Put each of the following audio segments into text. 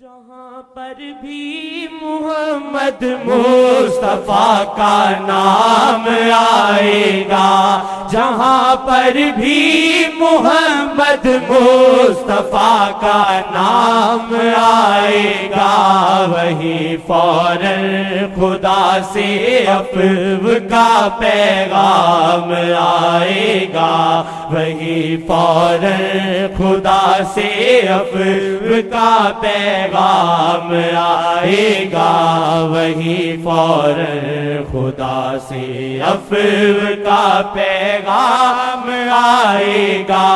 جہاں پر بھی محمد مصطفیٰ کا نام آئے گا، جہاں پر بھی محمد مصطفیٰ کا نام آئے گا، وہی فوراً خدا سے عفو کا پیغام آئے گا، وہی فوراً خدا سے عفو کا پیغام آئے گا، وہی فوراً خدا سے عفو کا پیغام آئے گا۔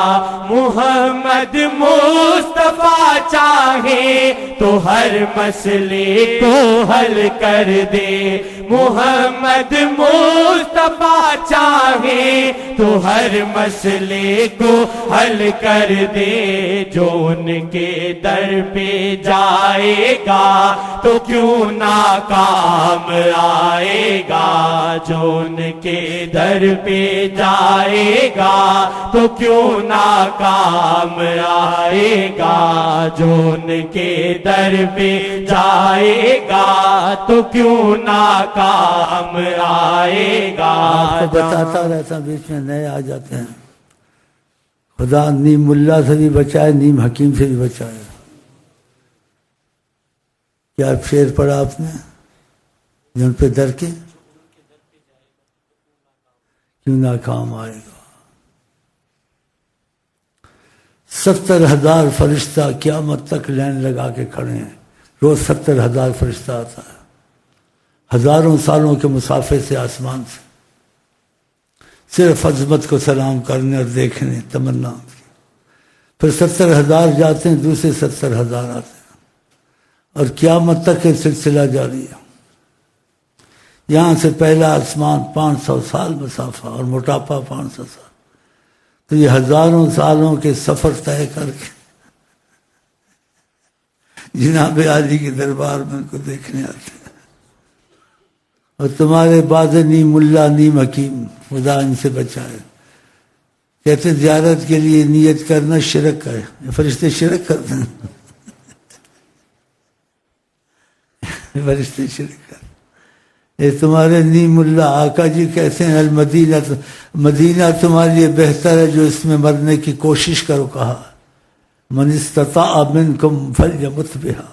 محمد مصطفیٰ چاہے تو ہر مسئلے کو حل کر دے، محمد مصطفیٰ چاہے تو ہر مسئلے کو حل کر دے، جو ان کے در پہ جائے گا تو کیوں ناکام آئے گا، جو ان کے در پہ جائے گا تو کیوں ناکام آئے گا، جو ان کے در پہ جائے گا تو کیوں ناکام آئے گا۔ آپ کو بتاتا رہتا بیچ میں نئے آ جاتے ہیں، خدا نیم ملا سے بھی بچائے، نیم حکیم سے بھی بچائے۔ کیا شعر پڑھا آپ نے؟ جن پہ در کے کیوں ناکام آئے گا۔ 70,000 فرشتہ قیامت تک لائن لگا کے کھڑے ہیں، روز 70,000 فرشتہ آتا ہے، ہزاروں سالوں کے مسافر سے آسمان سے، صرف عظمت کو سلام کرنے اور دیکھنے تمنا کی۔ پھر 70,000 جاتے ہیں، دوسرے 70,000 آتے ہیں، اور قیامت تک یہ سلسلہ جاری ہے۔ یہاں سے پہلا آسمان 500 سال مسافہ اور موٹاپا 500 سال، تو یہ ہزاروں سالوں کے سفر طے کر کے جناب عالی کے دربار میں ان کو دیکھنے آتے ہیں، اور تمہارے بعد نیم ملا نیم حکیم، خدا ان سے بچائے۔ کہتے زیارت کے لیے نیت کرنا شرک ہے، فرشتے شرک کرتے ہیں، فرشتے شرک کرتے ہیں۔ یہ تمہارے نیم اللہ آقا جی کہتے ہیں المدینہ، مدینہ تمہارے لیے بہتر ہے جو اس میں مرنے کی کوشش کرو، کہا من استطاع منکم فلیمت بہا۔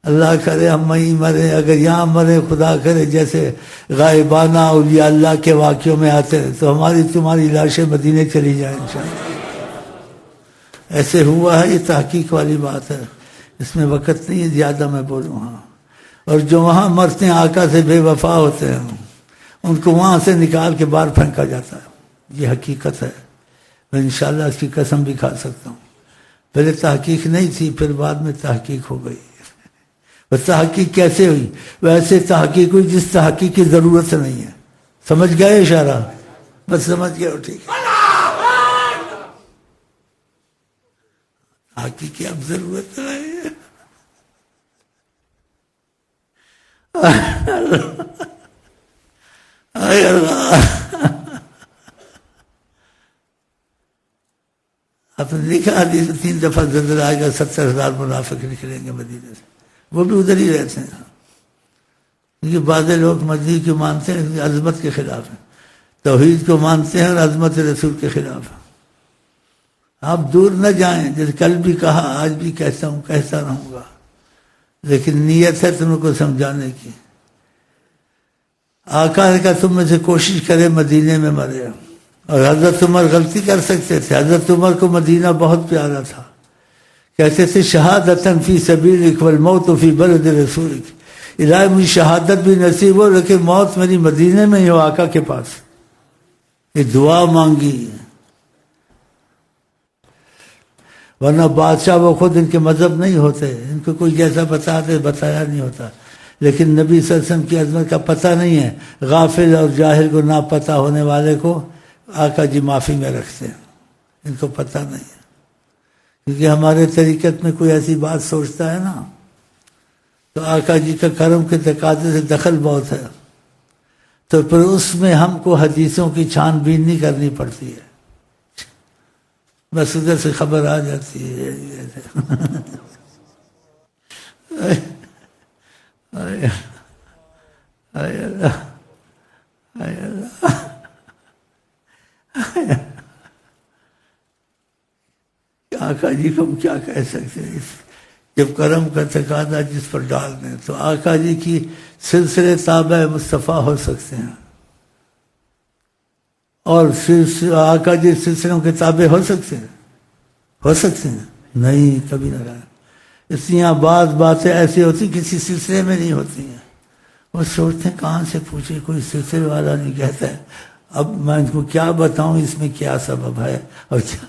اللہ کرے ہم وہیں مرے، اگر یہاں مرے خدا کرے جیسے غائبانہ اولیاء اللہ کے واقعوں میں آتے ہیں، تو ہماری تمہاری لاشیں مدینے چلی جائیں انشاءاللہ۔ ایسے ہوا ہے، یہ تحقیق والی بات ہے، اس میں وقت نہیں ہے زیادہ میں بولوں۔ ہاں، اور جو وہاں مرتے ہیں آقا سے بے وفا ہوتے ہیں، ان کو وہاں سے نکال کے باہر پھینکا جاتا ہے، یہ حقیقت ہے۔ میں انشاءاللہ اس کی قسم بھی کھا سکتا ہوں، پہلے تحقیق نہیں تھی، پھر بعد میں تحقیق ہو گئی۔ وہ تحقیق کیسے ہوئی؟ ویسے تحقیق ہوئی جس تحقیق کی ضرورت نہیں ہے۔ سمجھ گئے اشارہ؟ بس سمجھ گئے ہو، ٹھیک ہے۔ تحقیق کی اب ضرورت نہیں ہے۔ اے اللہ، آپ نے دیکھا حدیث 3 دفعہ زلزلہ آئے گا، 70,000 منافق نکلیں گے مدینے سے، وہ بھی ادھر ہی رہتے ہیں، کیونکہ بعض لوگ مدینے کو مانتے ہیں عظمت کے خلاف ہیں، توحید کو مانتے ہیں اور عظمت رسول کے خلاف ہیں۔ آپ دور نہ جائیں، جیسے کل بھی کہا، آج بھی کہتا ہوں، کہتا رہوں گا، لیکن نیت ہے تم کو سمجھانے کی۔ آقا نے کہا تم میں سے کوشش کرے مدینے میں مرے، اور حضرت عمر غلطی کر سکتے تھے، حضرت عمر کو مدینہ بہت پیارا تھا، کہتے تھے شہادتاً فی سبیلک والموت فی بلد رسولک، الہی مجھے شہادت بھی نصیب ہو لیکن موت میری مدینے میں ہی ہو، آقا کے پاس۔ یہ دعا مانگی، ورنہ بادشاہ وہ خود ان کے مذہب نہیں ہوتے، ان کو کوئی جیسا بتایا نہیں ہوتا، لیکن نبی صلی اللہ علیہ وسلم کی عظمت کا پتہ نہیں ہے، غافل اور جاہل کو نہ پتہ ہونے والے کو آقا جی معافی میں رکھتے ہیں، ان کو پتہ نہیں ہے، کیونکہ ہمارے طریقت میں کوئی ایسی بات سوچتا ہے نا تو آقا جی کا کرم کے تقاضے سے دخل بہت ہے، تو پھر اس میں ہم کو حدیثوں کی چھان بین نہیں کرنی پڑتی ہے۔ بس ادھر سے خبر آ جاتی ہے. اللہ آقا جی کو ہم کیا کہہ سکتے ہیں؟ جب کرم کا تقاضا جس پر ڈال دیں تو آقا جی کی سلسلے تابع مصطفیٰ ہو سکتے ہیں، اور آقا جی سلسلوں کے تابع ہو سکتے ہیں؟ ہو سکتے ہیں؟ نہیں، کبھی نہ رہا. اس لیے یہاں بعض باتیں ایسی ہوتی کسی سلسلے میں نہیں ہوتی ہیں. وہ سوچتے ہیں کہاں سے پوچھے، کوئی سلسلے والا نہیں کہتا ہے. اب میں ان کو کیا بتاؤں اس میں کیا سبب ہے اور کیا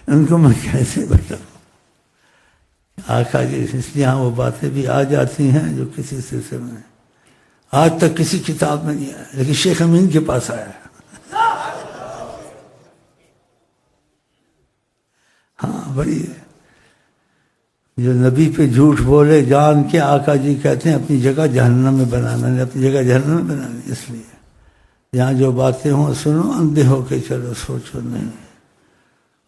ان کو میں کیسے بتاؤں. آقا جی اس لیے وہ باتیں بھی آ جاتی ہیں جو کسی سلسلے میں آج تک کسی کتاب میں نہیں آیا، لیکن شیخ امین کے پاس آیا ہے. ہاں بڑی ہے. جو نبی پہ جھوٹ بولے جان کے، آقا جی کہتے ہیں اپنی جگہ جہنم میں بنانا، اپنی جگہ جہنم میں بنانا. اس لیے یہاں جو باتیں ہوں سنو، اندھے ہو کے چلو، سوچو نہیں.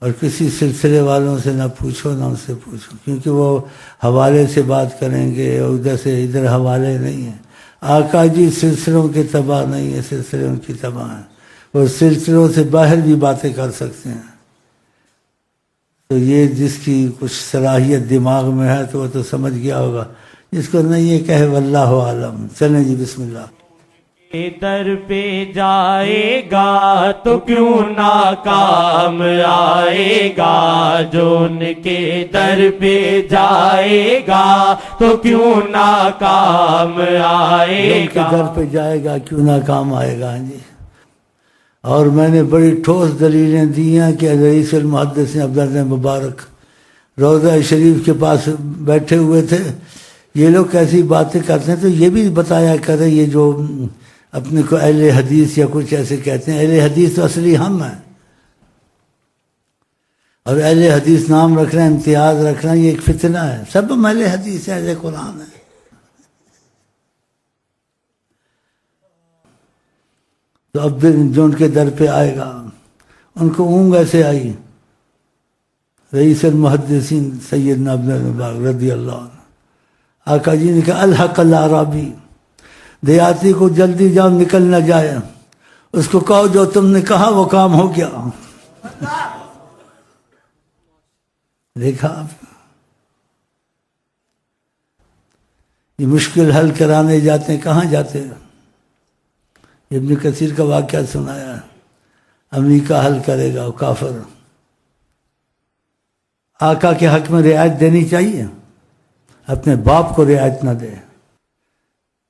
اور کسی سلسلے والوں سے نہ پوچھو، نہ ان سے پوچھو، کیونکہ وہ حوالے سے بات کریں گے، اور ادھر سے ادھر حوالے نہیں ہیں. آقا جی سلسلوں کے تباہ نہیں ہے، سلسلے ان کی تباہ ہیں. اور سلسلوں سے باہر بھی باتیں کر سکتے ہیں. تو یہ جس کی کچھ صلاحیت دماغ میں ہے تو وہ تو سمجھ گیا ہوگا، جس کو نہیں یہ کہے واللہ عالم. چلیں جی بسم اللہ. در پہ جائے گا تو کیوں ناکام آئے گا، جو ان کے در پہ جائے گا تو کیوں ناکام آئے گا. در پہ جائے گا کیوں ناکام آئے گا. جی اور میں نے بڑی ٹھوس دلیلیں دی ہیں کہ رئیس المحدثین عبداللہ مبارک روضہ شریف کے پاس بیٹھے ہوئے تھے. یہ لوگ کیسی باتیں کرتے ہیں تو یہ بھی بتایا کرے، یہ جو اپنے کو اہل حدیث یا کچھ ایسے کہتے ہیں. اہل حدیث تو اصلی ہم ہیں، اور اہل حدیث نام رکھنا، امتیاز رکھنا، یہ ایک فتنہ ہے. سب ہم اہل حدیث ہیں، اہل قرآن ہیں. تو اب جو ان کے در پہ آئے گا، ان کو اونگ ایسے آئی. رئیس المحدثین سیدنا عبداللہ مبارک رضی اللہ عنہ، آقا جی نے کہا الحق الاعرابی، دیہاتی کو جلدی جاؤ نکل نہ جائے، اس کو کہو جو تم نے کہا وہ کام ہو گیا. دیکھا آپ، یہ مشکل حل کرانے جاتے ہیں، کہاں جاتے ہیں؟ ابن کثیر کا واقعہ سنایا، امریکہ حل کرے گا وہ کافر. آقا کے حق میں رعایت دینی چاہیے، اپنے باپ کو رعایت نہ دے.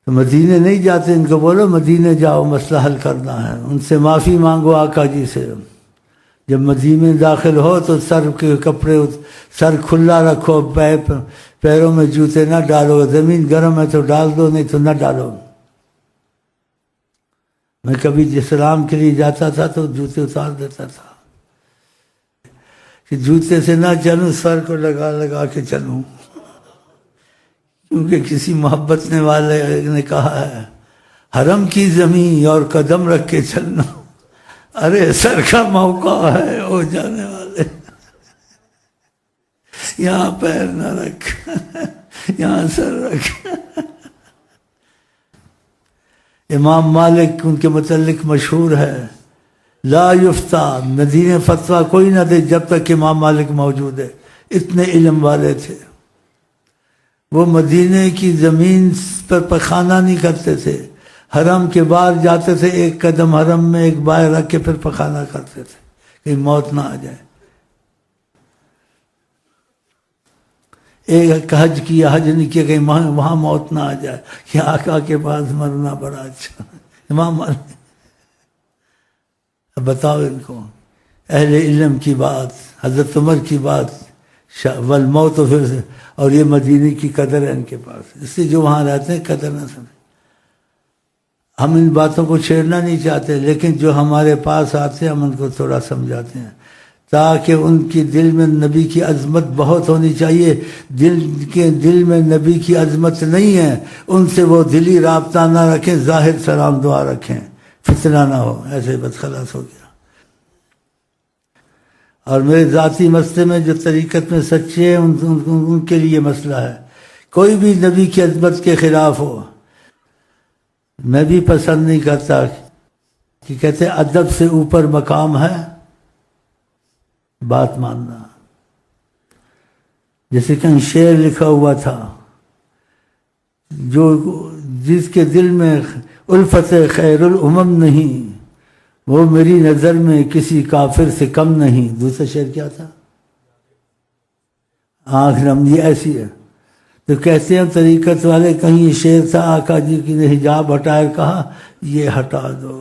تو مدینے نہیں جاتے، ان کو بولو مدینے جاؤ، مسئلہ حل کرنا ہے. ان سے معافی مانگو آقا جی سے. جب مدینے داخل ہو تو سر کے کپڑے، سر کھلا رکھو، پیروں میں جوتے نہ ڈالو. زمین گرم ہے تو ڈال دو، نہیں تو نہ ڈالو. میں کبھی سلام کے لیے جاتا تھا تو جوتے اتار دیتا تھا کہ جوتے سے نہ چلوں، سر کو لگا لگا کے چلوں. کیونکہ کسی محبت نے والے نے کہا ہے حرم کی زمین اور قدم رکھ کے چلنا. ارے سر کا موقع ہے ہو جانے والے، یہاں پیر نہ رکھ، یہاں سر رکھ. امام مالک ان کے متعلق مشہور ہے، لا یفتا، مدینے فتویٰ کوئی نہ دے جب تک امام مالک موجود ہے. اتنے علم والے تھے. وہ مدینے کی زمین پر پخانہ نہیں کرتے تھے، حرم کے باہر جاتے تھے، ایک قدم حرم میں ایک باہر رکھ کے پھر پخانہ کرتے تھے کہ موت نہ آ جائے. ایک حج کیا، حج نہیں کیا کہ وہاں موت نہ آ جائے، کہ آقا کے پاس مرنا بڑا اچھا. امام مالک، اب بتاؤ ان کو اہل علم کی بات، حضرت عمر کی بات، والموت پھر سے، اور یہ مدینے کی قدر ہے ان کے پاس. اس سے جو وہاں رہتے ہیں قدر نہ سمجھ. ہم ان باتوں کو چھیڑنا نہیں چاہتے، لیکن جو ہمارے پاس آتے ہیں ہم ان کو تھوڑا سمجھاتے ہیں، تاکہ ان کی دل میں نبی کی عظمت بہت ہونی چاہیے. دل میں نبی کی عظمت نہیں ہے، ان سے وہ دلی رابطہ نہ رکھیں، ظاہر سلام دعا رکھیں، فتنہ نہ ہو. ایسے بس خلاص ہو گیا. اور میرے ذاتی مسئلے میں جو طریقت میں سچے ہیں ان کے لیے مسئلہ ہے. کوئی بھی نبی کی عظمت کے خلاف ہو میں بھی پسند نہیں کرتا کہ کہتے ادب سے اوپر مقام ہے بات ماننا. جیسے کہیں شعر لکھا ہوا تھا جس کے دل میں الفت خیر الامم نہیں وہ میری نظر میں کسی کافر سے کم نہیں. دوسرا شعر کیا تھا؟ آنکھ نم. یہ ایسی ہے تو کہتے ہیں طریقت والے کہیں یہ شعر تھا آقا جی کی نے حجاب ہٹائے کہا یہ ہٹا دو.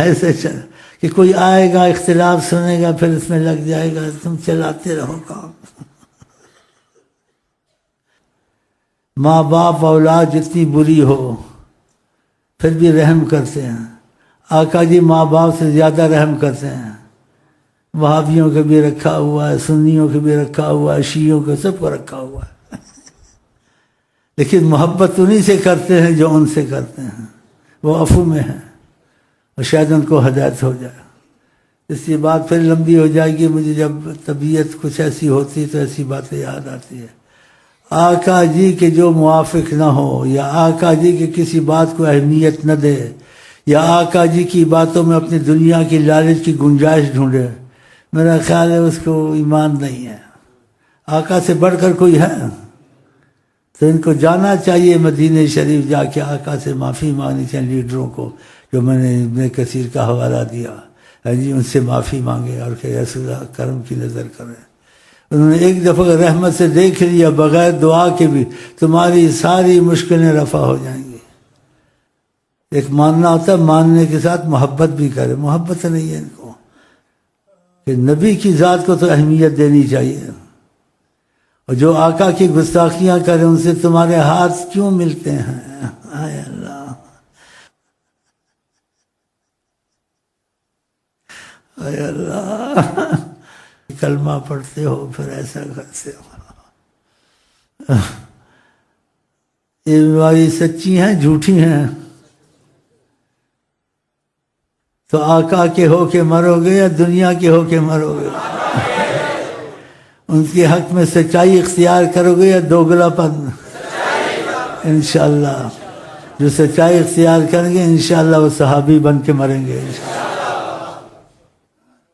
ایسے چل کہ کوئی آئے گا اختلاف سنے گا پھر اس میں لگ جائے گا تم چلاتے رہو کام. ماں باپ اولاد جتنی بری ہو پھر بھی رحم کرتے ہیں. آقا جی ماں باپ سے زیادہ رحم کرتے ہیں. وہابیوں کے بھی رکھا ہوا ہے, سنیوں کے بھی رکھا ہوا ہے, شیعوں کے سب کو رکھا ہوا ہے. لیکن محبت انہی سے کرتے ہیں جو ان سے کرتے ہیں. وہ عفو میں ہیں اور شاید ان کو ہدایت ہو جائے. اس کی بات پھر لمبی ہو جائے گی. مجھے جب طبیعت کچھ ایسی ہوتی تو ایسی باتیں یاد آتی ہے. آقا جی کے جو موافق نہ ہو یا آقا جی کے کسی بات کو اہمیت نہ دے یا آقا جی کی باتوں میں اپنی دنیا کی لالچ کی گنجائش ڈھونڈے, میرا خیال ہے اس کو ایمان نہیں ہے. آقا سے بڑھ کر کوئی ہے تو ان کو جانا چاہیے مدینہ شریف جا کے آقا سے معافی مانگنی چاہیے. لیڈروں کو جو میں نے ابن کثیر کا حوالہ دیا جی ان سے معافی مانگے اور کہ رسول اللہ کرم کی نظر کریں. انہوں نے ایک دفعہ رحمت سے دیکھ لیا بغیر دعا کے بھی تمہاری ساری مشکلیں رفع ہو جائیں گی. ایک ماننا ہوتا ہے, ماننے کے ساتھ محبت بھی کرے. محبت نہیں ہے ان کو کہ نبی کی ذات کو تو اہمیت دینی چاہیے. اور جو آقا کی گستاخیاں کرے ان سے تمہارے ہاتھ کیوں ملتے ہیں؟ اے اللہ, اے اللہ, کلمہ پڑھتے ہو پھر ایسا کرتے ہو. یہ بیماری سچی ہیں جھوٹی ہیں؟ تو آقا کے ہو کے مرو گے یا دنیا کے ہو کے مرو گے؟ ان کے حق میں سچائی اختیار کرو گے یا دوگلا پن؟ انشاءاللہ جو سچائی اختیار کریں گے انشاءاللہ وہ صحابی بن کے مریں گے.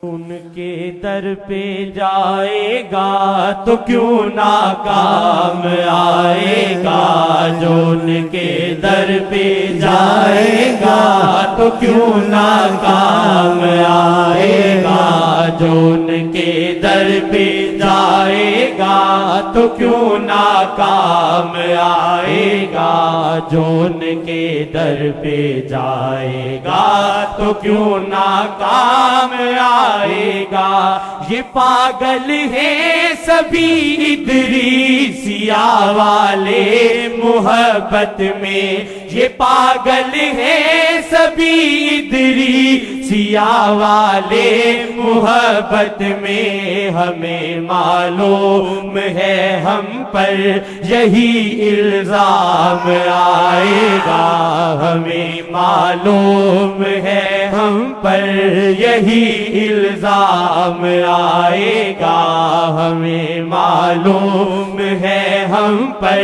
ان کے در پہ جائے گا تو کیوں ناکام آئے گا. جو ان کے در پہ جائے گا تو کیوں ناکام آئے گا. جو ان کے در پہ جائے گا تو کیوں ناکام آئے گا. جو ان کے در پہ جائے گا تو کیوں ناکام آئے گا. یہ پاگل ہیں سبھی ادریسیہ والے محبت میں. یہ پاگل ہیں سبھی ادریسیہ والے محبت میں. ہمیں معلوم ہے ہم پر یہی الزام آئے گا. ہمیں معلوم ہے ہم پر یہی الزام آئے گا. ہمیں معلوم ہے ہم پر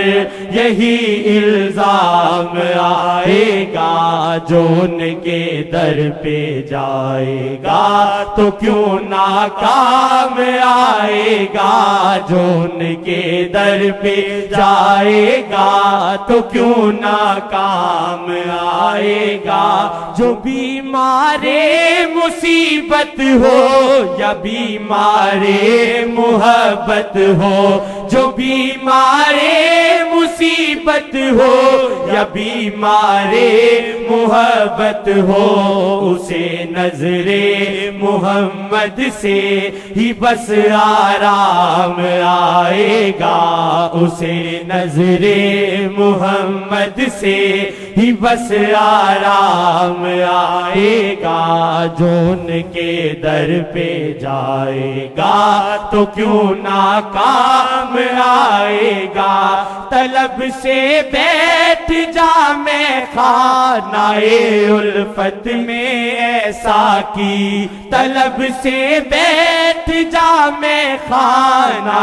یہی الزام آئے گا. جو ان کے در پہ جائے گا تو کیوں ناکام آئے گا. جو ان کے در پہ جائے گا تو کیوں ناکام آئے گا. جو بیمار مصیبت ہو یا بیمار محبت ہو, جو بیمار مصیبت ہو یا بیمار محبت ہو, اسے نظر محمد سے ہی بس آرام آئے گا. اسے نظر محمد سے ہی بس آرام آئے گا، جو ان کے در پہ جائے گا تو کیوں ناکام آئے گا۔ طلب سے بیٹھ جا میں خانہ الفت میں ایسا کی، طلب سے بیٹھ جا میں خانہ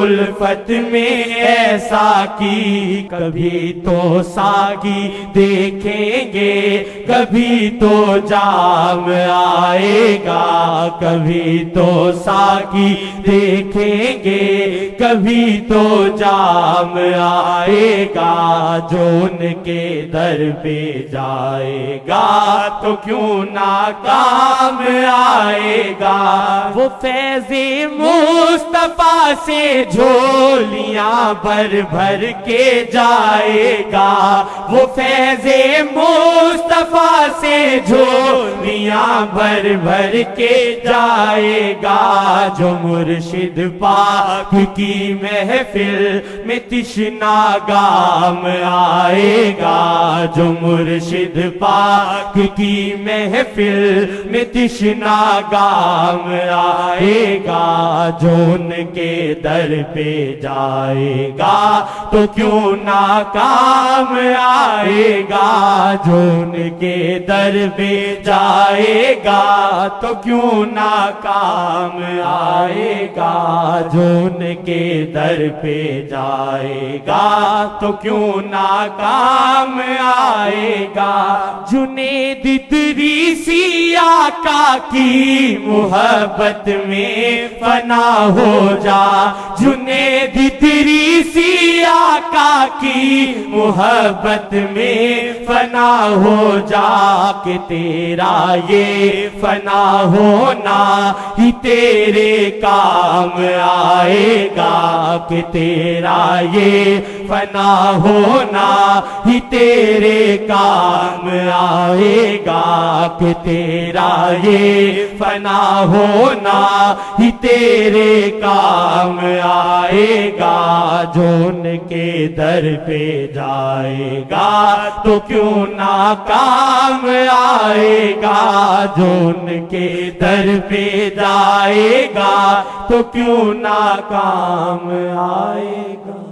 الفت میں ایسا کی، کبھی تو ساگی دیکھیں گے کبھی تو جام آئے گا، کبھی تو ساگی دیکھیں گے کبھی تو جام آئے گا، جو ان کے در پہ جائے گا تو کیوں ناکام آئے گا۔ وہ فیض مصطفیٰ سے جھولیاں بھر بھر کے جائے گا، وہ فیض مصطفیٰ سے جھولیاں بھر بھر کے جائے گا، جو مرشد پاک کی محفل میں تشنا گام آئے گا، جو مرشد پاک کی محفل میں تشنا گام آئے گا، جو ان کے در پہ جائے گا تو کیوں ناکام آئے گا، جو ان کے در پہ جائے گا تو کیوں ناکام آئے گا، جو ان کے در پہ جائے گا تو کیوں ناکام آئے گا۔ جنید ادریسی آقا کی محبت میں فنا ہو جا، جنید ادریسی آقا کی محبت میں فنا ہو جا، کہ تیرا یہ فنا ہونا ہی تیرے کام آئے گا، کہ تیرا یہ فنا ہونا ہی تیرے کام آئے گا، کہ تیرا یہ فنا ہونا ہی تیرے کام آئے گا، جو ان کے در پہ جائے گا تو کیوں ناکام آئے گا، جو ان کے در پہ جائے گا تو کیوں ناکام آئے گا۔